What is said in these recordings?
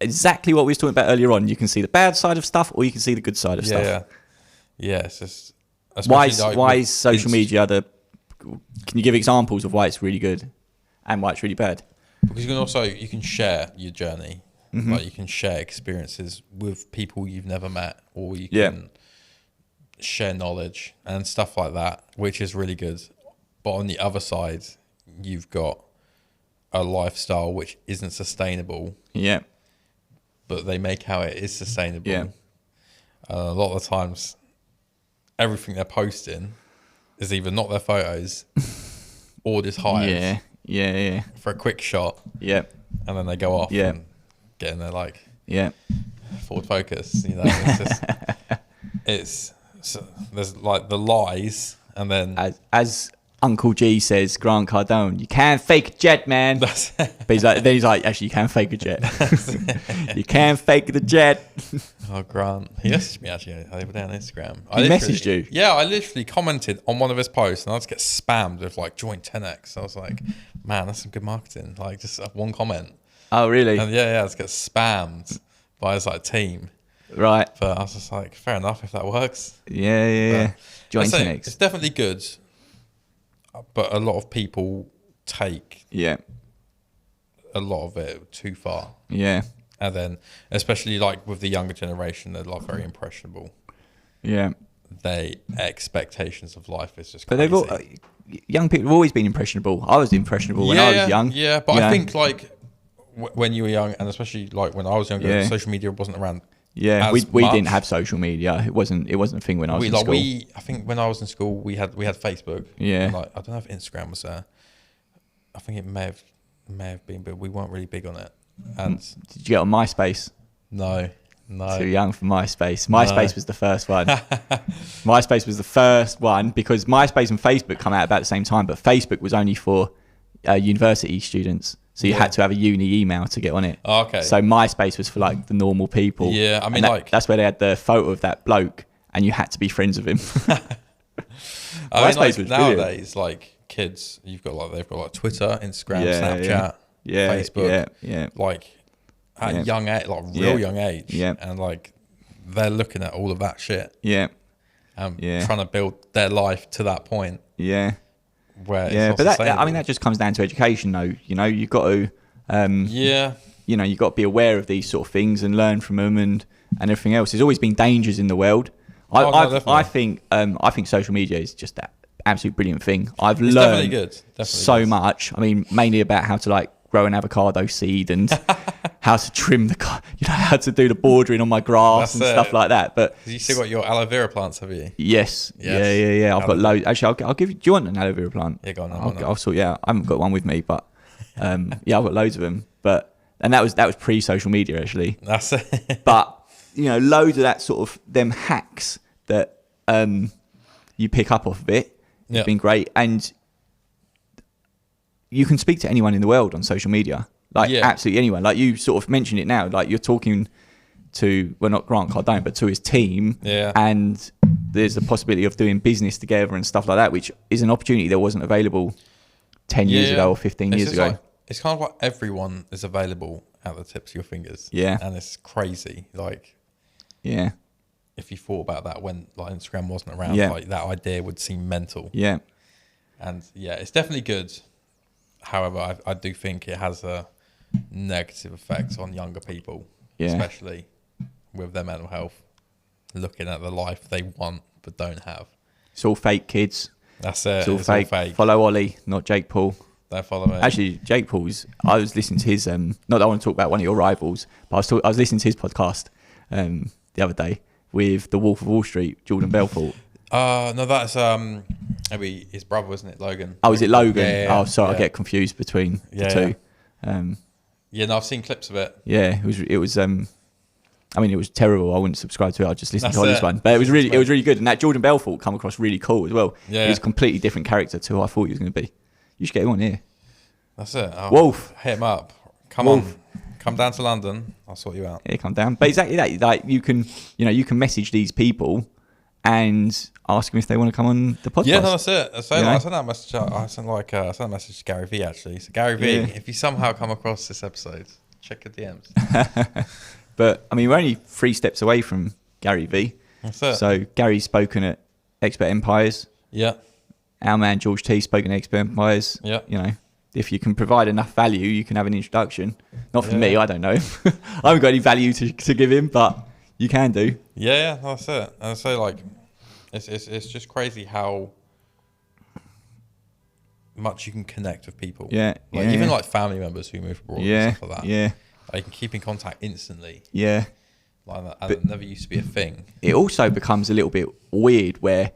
exactly what we were talking about earlier on. You can see the bad side of stuff, or you can see the good side of stuff. Yeah. It's just why is social media the? Can you give examples of why it's really good and why it's really bad? Because you can share your journey, like you can share experiences with people you've never met, or you can share knowledge and stuff like that, which is really good. But on the other side, you've got a lifestyle which isn't sustainable. Yeah. But they make out it is sustainable. Yeah. A lot of the times, everything they're posting is either not their photos or just hired. Yeah. For a quick shot. Yeah. And then they go off and get in their Ford Focus. You know, it's there's like the lies, and then as Uncle G says, Grant Cardone, you can't fake a jet, man. But he's like, actually, you can fake a jet. You can fake the jet. Oh, Grant. He messaged me actually the other day on Instagram. He messaged you? Yeah, I literally commented on one of his posts, and I just get spammed with like, join 10x. I was like, man, that's some good marketing. Like, just one comment. Oh, really? And I just get spammed by his like team. Right. But I was just like, fair enough if that works. Yeah. Join 10x. It's definitely good. But a lot of people take a lot of it too far. Yeah. And then, especially like with the younger generation, they're like very impressionable. Yeah. Their expectations of life is just crazy. But young people have always been impressionable. I was impressionable when I was young. Yeah, but I think like when you were young, and especially like when I was younger, social media wasn't around. Yeah, we didn't have social media. It wasn't a thing when I was in school. I think when I was in school, we had Facebook. Yeah. And like, I don't know if Instagram was there. I think it may have been, but we weren't really big on it. And did you get on MySpace? No. Too young for MySpace. MySpace was the first one. MySpace was the first one because MySpace and Facebook come out about the same time, but Facebook was only for university students. So you had to have a uni email to get on it. Oh, okay. So MySpace was for like the normal people. Yeah, I mean, that's where they had the photo of that bloke, and you had to be friends with him. MySpace was nowadays, like kids, they've got like Twitter, Instagram, Snapchat, Facebook, like at young age, like real young age, and like they're looking at all of that shit, trying to build their life to that point, where but that just comes down to education, though. You know, you've got to, you've got to be aware of these sort of things and learn from them and everything else. There's always been dangers in the world. I think social media is just that absolute brilliant thing. I've learned so much. I mean, mainly about how to like grow an avocado seed and how to trim how to do the bordering on my grass and stuff like that. But you still got your aloe vera plants, have you? Yes. Yeah. I've got loads. Actually, I'll give you. Do you want an aloe vera plant? Yeah, go on. I'll sort you out. I haven't got one with me, but I've got loads of them. And that was pre-social media actually. That's it. But loads of that sort of them hacks that you pick up off of it. It's been great, and you can speak to anyone in the world on social media, absolutely anyone. Like you sort of mentioned it now, like you're talking to, well, not Grant Cardone, but to his team, and there's a possibility of doing business together and stuff like that, which is an opportunity that wasn't available 10 years ago or 15 years ago. Like, it's kind of like everyone is available at the tips of your fingers. Yeah. And it's crazy. Like, if you thought about that when like Instagram wasn't around, like that idea would seem mental. Yeah. And it's definitely good. However, I do think it has a negative effect on younger people, especially with their mental health, looking at the life they want but don't have. It's all fake, kids. That's it. It's all fake. Follow Ollie, not Jake Paul. Don't follow me. Actually, Jake Paul's, I was listening to his, not that I want to talk about one of your rivals, but I was listening to his podcast the other day with the Wolf of Wall Street, Jordan Belfort. No, that's maybe his brother, isn't it, Logan? Oh, is it Logan? Yeah, sorry, I get confused between the two. No, I've seen clips of it. Yeah, it was. I mean, it was terrible. I wouldn't subscribe to it. I just listened to this one, but it was really good. And that Jordan Belfort come across really cool as well. Yeah, he was a completely different character to who I thought he was going to be. You should get him on here. That's it. Wolf, hit him up. Come on. Come down to London. I'll sort you out. Yeah, come down. But exactly that. Like you can message these people and ask them if they want to come on the podcast. Yeah, no, that's it. I sent that message. I sent a message to Gary V actually. So Gary V, if you somehow come across this episode, Check your DMs. But I mean, we're only 3 steps away from Gary V. That's it. So Gary's spoken at Expert Empires. Yeah. Our man George T spoken at Expert Empires. Yeah. You know, if you can provide enough value, you can have an introduction. Not for me, I don't know. I haven't got any value to give him, but you can do. Yeah, that's it. And so like, it's just crazy how much you can connect with people. Yeah. Like even like family members who move abroad and stuff like that. Yeah. Like, you can keep in contact instantly. Yeah. Like that never used to be a thing. It also becomes a little bit weird where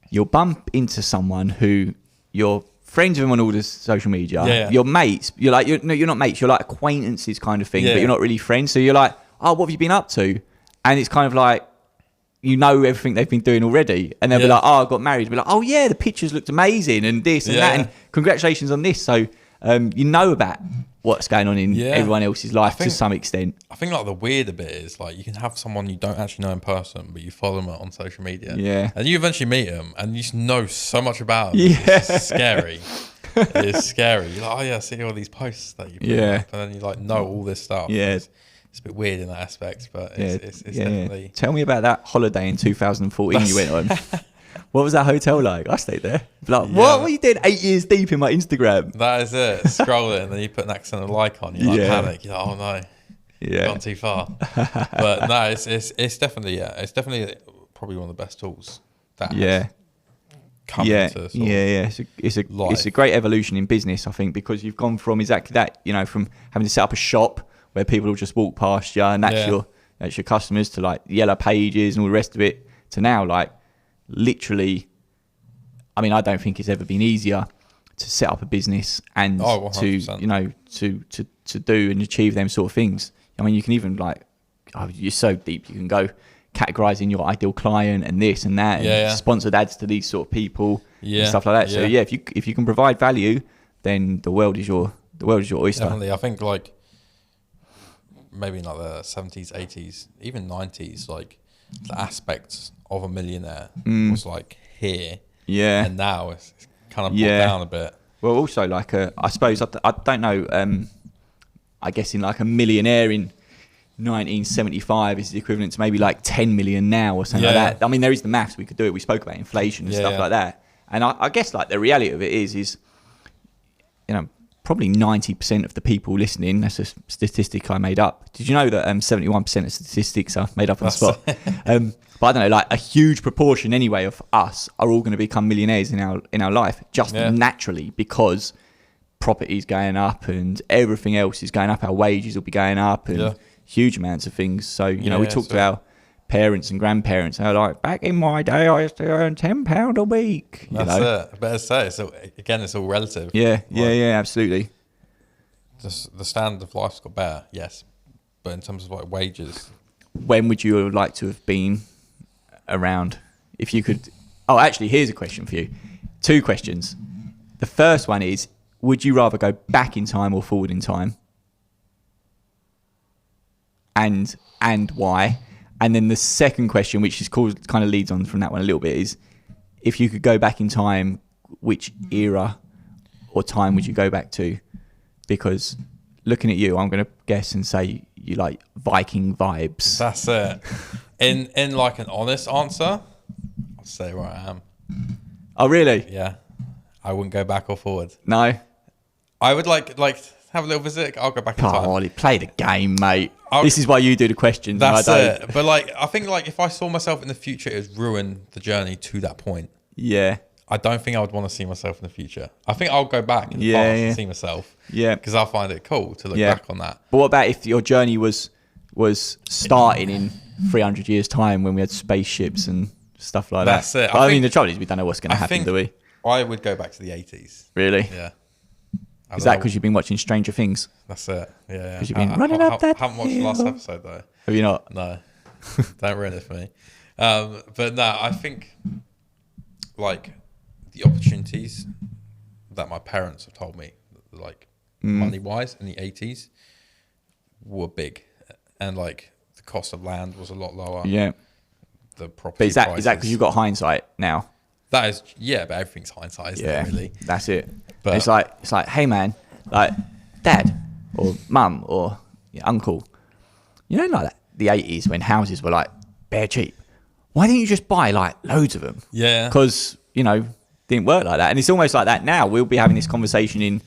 you'll bump into someone who you're friends with them on all this social media. Yeah. You're mates. You're not mates. You're like acquaintances kind of thing, but you're not really friends. So you're like, oh, what have you been up to? And it's kind of like, you know everything they've been doing already. And they'll be like, oh, I got married. Be like, oh yeah, the pictures looked amazing and this and that. And congratulations on this. So you know about what's going on in everyone else's life to some extent. I think like the weirder bit is like you can have someone you don't actually know in person, but you follow them on social media. Yeah. And you eventually meet them and you just know so much about them. Yeah. It's scary. It's scary. You're like, oh yeah, I see all these posts that you put up, and then you like know all this stuff. Yeah. It's a bit weird in that aspect, but it's definitely... Yeah. Tell me about that holiday in 2014 you went on. What was that hotel like? I stayed there. Like, what were you doing 8 years deep in my Instagram? That is it. Scroll it, and then you put an accidental like on. You like panic. You're like, oh no, gone too far. But no, it's definitely it's definitely probably one of the best tools that has come into It's a great evolution in business, I think, because you've gone from exactly that. You know, from having to set up a shop where people will just walk past you, and that's your customers, to like yellow pages and all the rest of it, to now like. Literally, I mean, I don't think it's ever been easier to set up a business and to do and achieve them sort of things. I mean, you can even like, you're so deep, you can go categorizing your ideal client and this and that, and sponsored ads to these sort of people and stuff like that. So if you can provide value, then the world is your oyster. Definitely, I think like maybe in like the 70s, 80s, even 90s, like the aspects of a millionaire was like here, and now it's kind of brought down a bit. Well, also like I suppose I don't know. I guess in like a millionaire in 1975 is the equivalent to maybe like 10 million now or something like that. I mean, there is the maths, we could do it. We spoke about inflation and stuff like that, and I guess like the reality of it is you know, probably 90% of the people listening, that's a statistic I made up. Did you know that 71% of statistics are made up on the spot? But I don't know, like a huge proportion anyway of us are all going to become millionaires in our life, just naturally, because property's going up and everything else is going up. Our wages will be going up and huge amounts of things. So, you know, we talked to our parents and grandparents, and they're like, back in my day, I used to earn £10 a week. That's it. But as I say, it's all relative. Yeah, absolutely. The standard of life's got better, yes. But in terms of like wages, when would you like to have been around if you could? Oh, actually, here's a question for you. 2 questions. The first one is, would you rather go back in time or forward in time? And why? And then the second question, which is kind of leads on from that one a little bit, is if you could go back in time, which era or time would you go back to? Because looking at you, I'm going to guess and say you like Viking vibes. That's it. In like an honest answer, I'll say where I am. Oh, really? Yeah. I wouldn't go back or forward. No? I would like have a little visit. I'll go back in time. Oh, Ollie, play the game, mate. This is why you do the questions. That's it. But like, I think like if I saw myself in the future, it would ruin the journey to that point. Yeah. I don't think I would want to see myself in the future. I think I'll go back in the past and see myself. Yeah. Because I'll find it cool to look back on that. But what about if your journey was starting in 300 years' time when we had spaceships and stuff like that? That's it. But I mean, the trouble is we don't know what's going to happen, do we? I would go back to the 80s. Really? Yeah. Is that because you've been watching Stranger Things? That's it. Yeah. Because you've been running up that I haven't watched the last episode though. Have you not? No. Don't ruin it for me. But no, I think like the opportunities that my parents have told me, like money-wise in the 80s, were big, and like the cost of land was a lot lower. Yeah. The property. But is that because you've got hindsight now? That is, but everything's hindsight, isn't it, really? That's it. But it's like, hey man, like dad or mum or uncle, you know, like that, the 80s when houses were like bare cheap. Why didn't you just buy like loads of them? Yeah. Because, you know, didn't work like that. And it's almost like that now. We'll be having this conversation in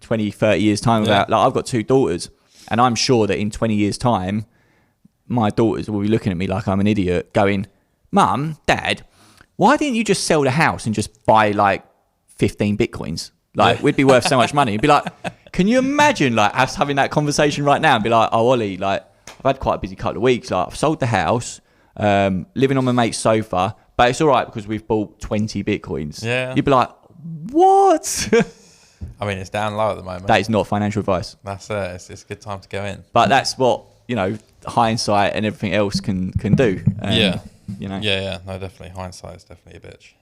20, 30 years time about, like, I've got 2 daughters, and I'm sure that in 20 years time, my daughters will be looking at me like I'm an idiot going, Mum, Dad, why didn't you just sell the house and just buy like 15 Bitcoins? Like, we'd be worth so much money. It'd be like, can you imagine like us having that conversation right now and be like, oh, Ollie, like, I've had quite a busy couple of weeks. Like, I've sold the house, living on my mate's sofa, but it's all right because we've bought 20 Bitcoins. Yeah. You'd be like, what? I mean, it's down low at the moment. That is not financial advice. That's it. It's a good time to go in. But that's what, you know, hindsight and everything else can do. You know. Yeah. No, definitely. Hindsight is definitely a bitch.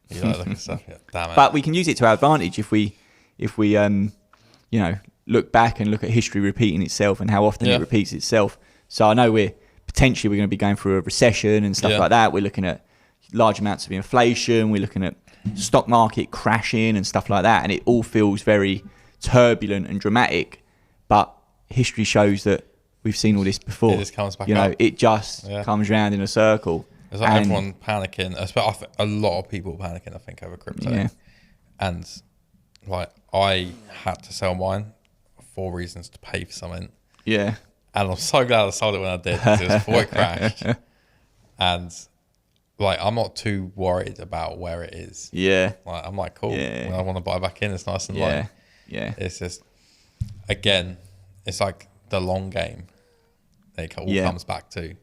You like looking at stuff. Yeah, damn it. But we can use it to our advantage if we you know, look back and look at history repeating itself and how often it repeats itself. So I know we're going to be going through a recession and stuff like that. We're looking at large amounts of inflation. We're looking at stock market crashing and stuff like that. And it all feels very turbulent and dramatic. But history shows that we've seen all this before. It just comes back up. You know, it just comes round in a circle. It's like everyone panicking. A lot of people panicking, I think, over crypto. Yeah. And like, I had to sell mine for reasons to pay for something. Yeah. And I'm so glad I sold it when I did, because it was before it crashed. And like, I'm not too worried about where it is. Yeah. Like, I'm like, cool. When I want to buy back in, it's nice and light. Yeah. It's just, again, it's like the long game. It all comes back to.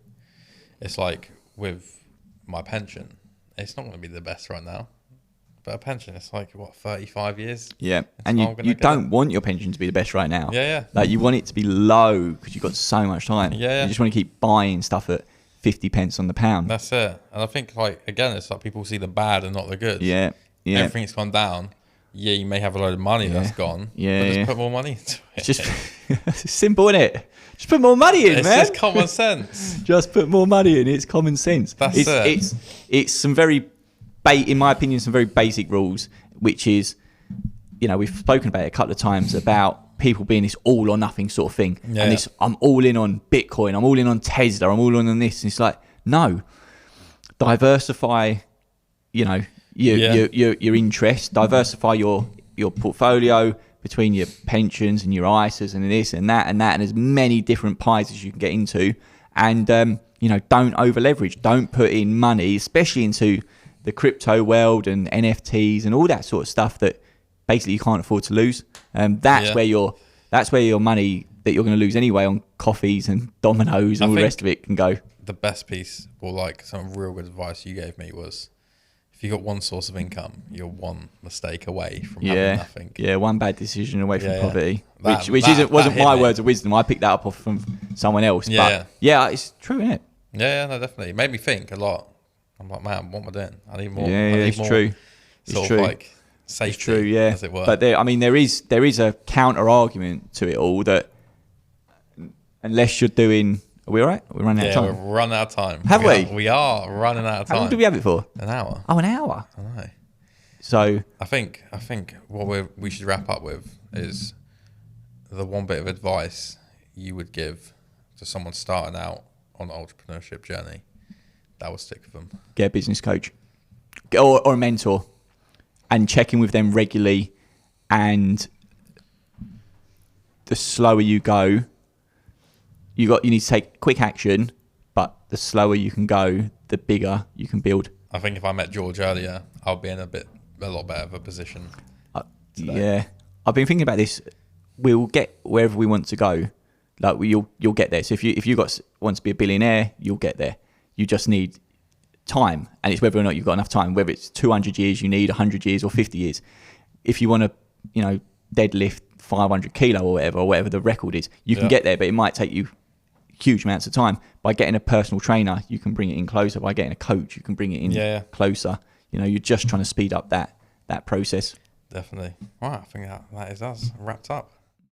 It's like with my pension, it's not going to be the best right now. But a pension, it's like, what, 35 years? Yeah. And you don't want your pension to be the best right now. Yeah. Like, you want it to be low because you've got so much time. Yeah. You just want to keep buying stuff at 50 pence on the pound. That's it. And I think, like, again, it's like people see the bad and not the good. Yeah. Everything's gone down. Yeah, you may have a load of money that's gone. Yeah. But just put more money into it. It's just it's simple, isn't it? Just put more money in, man. It's just common sense. Just put more money in. It's common sense. That's it. It's some very, in my opinion, some very basic rules, which is, you know, we've spoken about it a couple of times about people being this all or nothing sort of thing. Yeah. And this, I'm all in on Bitcoin, I'm all in on Tesla, I'm all in on this. And it's like, no, diversify, you know, your interest, diversify your portfolio between your pensions and your ISAs and this and that and as many different pies as you can get into. And, you know, don't over leverage. Don't put in money, especially into the crypto world and NFTs and all that sort of stuff that basically you can't afford to lose. That's where your money that you're going to lose anyway on coffees and dominoes and all the rest of it can go. The best piece, or like some real good advice you gave me, was if you got one source of income, you're one mistake away from having nothing. Yeah, one bad decision away from poverty, which wasn't my words of wisdom. I picked that up off from someone else. But it's true, isn't it? Yeah, no, definitely. It made me think a lot. I'm like, man, what am I doing? I need more. Yeah, it's true. Sort of like safety, it's true, as it were. But there is a counter argument to it all that unless you're doing. Are we all right? We're running out of time. Yeah, we're running out of time. Have we? We are running out of time. How long do we have it for? An hour. Oh, an hour. I know. So I think what we should wrap up with is the one bit of advice you would give to someone starting out on the entrepreneurship journey that will stick with them. Get a business coach or a mentor and check in with them regularly. And the slower you go, you need to take quick action, but the slower you can go, the bigger you can build. I think if I met George earlier, I'll be in a lot better of a position. Yeah, I've been thinking about this. We'll get wherever we want to go. Like you'll get there. So if you want to be a billionaire, you'll get there. You just need time, and it's whether or not you've got enough time. Whether it's 200 years, you need 100 years, or 50 years. If you want to, deadlift 500 kilo or whatever the record is, you can get there, but it might take you huge amounts of time. By getting a personal trainer, you can bring it in closer. By getting a coach, you can bring it in closer. You're just trying to speed up that process. Definitely. Right, I think that is us wrapped up.